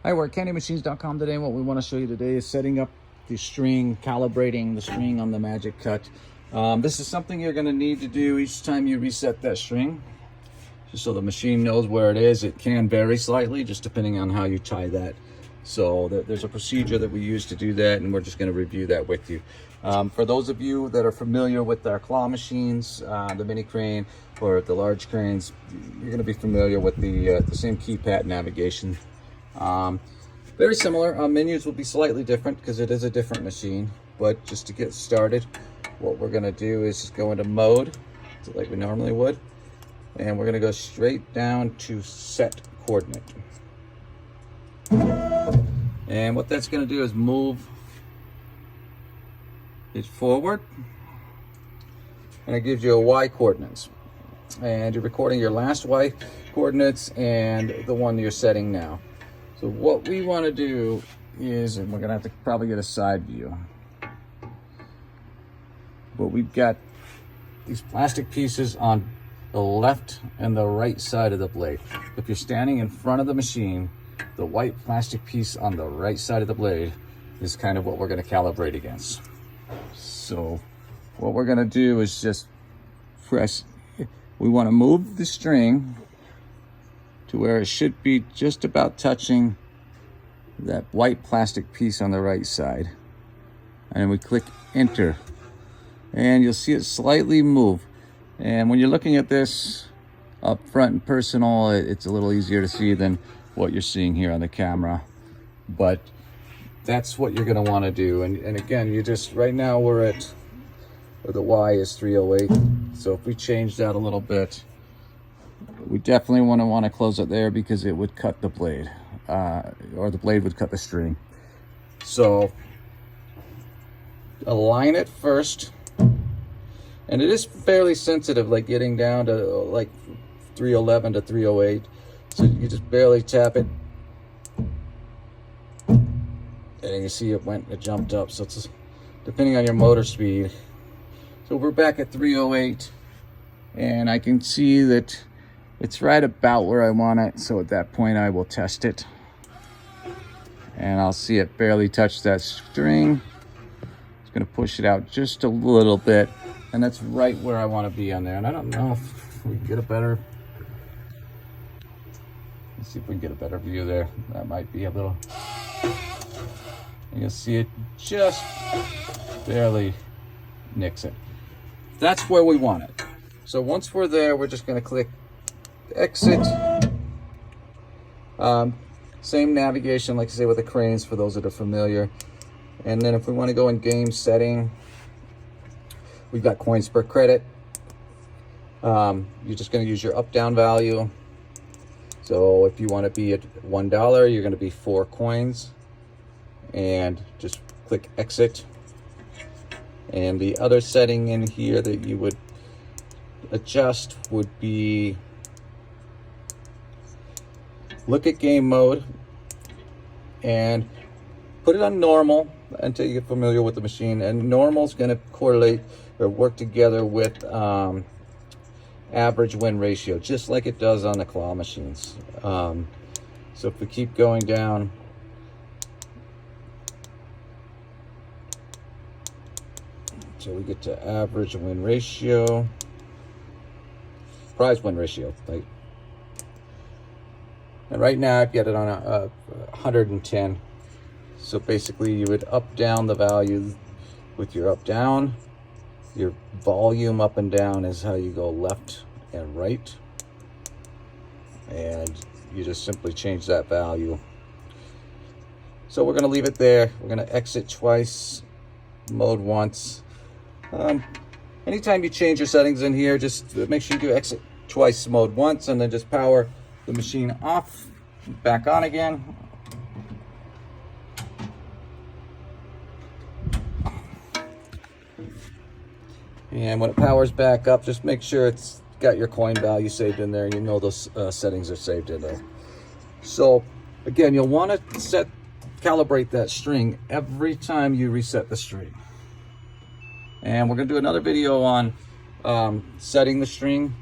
Hi, we're at CandyMachines.com today, and what we want to show you today is setting up the string, calibrating the string on the Magic Cut. This is something you're going to need to do each time you reset that string, just so the machine knows where it is. It can vary slightly, just depending on how you tie that. So there's a procedure that we use to do that, and we're just going to review that with you. For those of you that are familiar with our claw machines, the mini crane or the large cranes, you're going to be familiar with the same keypad navigation. Very similar. Menus will be slightly different because it is a different machine, but just to get started, what we're going to do is just go into mode like we normally would, and we're going to go straight down to set coordinate. And what that's going to do is move it forward, and it gives you a Y coordinates, and you're recording your last Y coordinates and the one you're setting now. So what we want to do is, and we're going to have to probably get a side view, but we've got these plastic pieces on the left and the right side of the blade. If you're standing in front of the machine, the white plastic piece on the right side of the blade is kind of what we're going to calibrate against. So what we're going to do is just press, we want to move the string to where it should be just about touching that white plastic piece on the right side, and we click enter, and you'll see it slightly move. And when you're looking at this up front and personal, it's a little easier to see than what you're seeing here on the camera, but that's what you're going to want to do. And again, you just, right now we're at where the Y is 308, so if we change that a little bit, we definitely want to close it there because it would cut the blade, or the blade would cut the string. So align it first, and it is fairly sensitive, like getting down to like 311 to 308. So you just barely tap it, and you see it jumped up. So it's depending on your motor speed. So we're back at 308, and I can see that it's right about where I want it. So at that point, I will test it, and I'll see it barely touch that string. It's going to push it out just a little bit, and that's right where I want to be on there. And I don't know if we can get a better, let's see if we can get a better view there. That might be a little, you'll see it just barely nicks it. That's where we want it. So once we're there, we're just going to click exit. Same navigation, like I say, with the cranes for those that are familiar. And then if we want to go in game setting, we've got coins per credit. You're just going to use your up down value. So if you want to be at $1, you're going to be 4 coins, and just click exit. And the other setting in here that you would adjust would be, look at game mode and put it on normal until you get familiar with the machine. And normal is going to correlate or work together with average win ratio, just like it does on the claw machines. So if we keep going down, so we get to average win ratio, prize win ratio, like, and right now I've got it on a 110. So basically you would up down the value with your up down. Your volume up and down is how you go left and right, and you just simply change that value. So we're going to leave it there. We're going to exit twice, mode once. Anytime you change your settings in here, just make sure you do exit twice, mode once, and then just power the machine off, back on again. And when it powers back up, just make sure it's got your coin value saved in there. You know those settings are saved in there. So again, you'll want to calibrate that string every time you reset the string. And we're going to do another video on setting the string.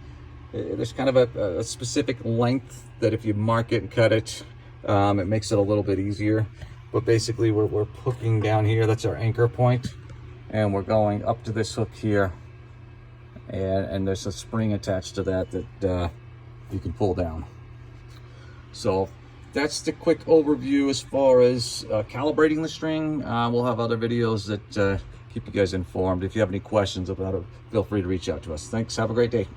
There's kind of a specific length that if you mark it and cut it, It makes it a little bit easier. But basically we're hooking down here, that's our anchor point, and we're going up to this hook here, and there's a spring attached to that you can pull down. So that's the quick overview as far as calibrating the string. We'll have other videos that keep you guys informed. If you have any questions about it, feel free to reach out to us. Thanks, have a great day.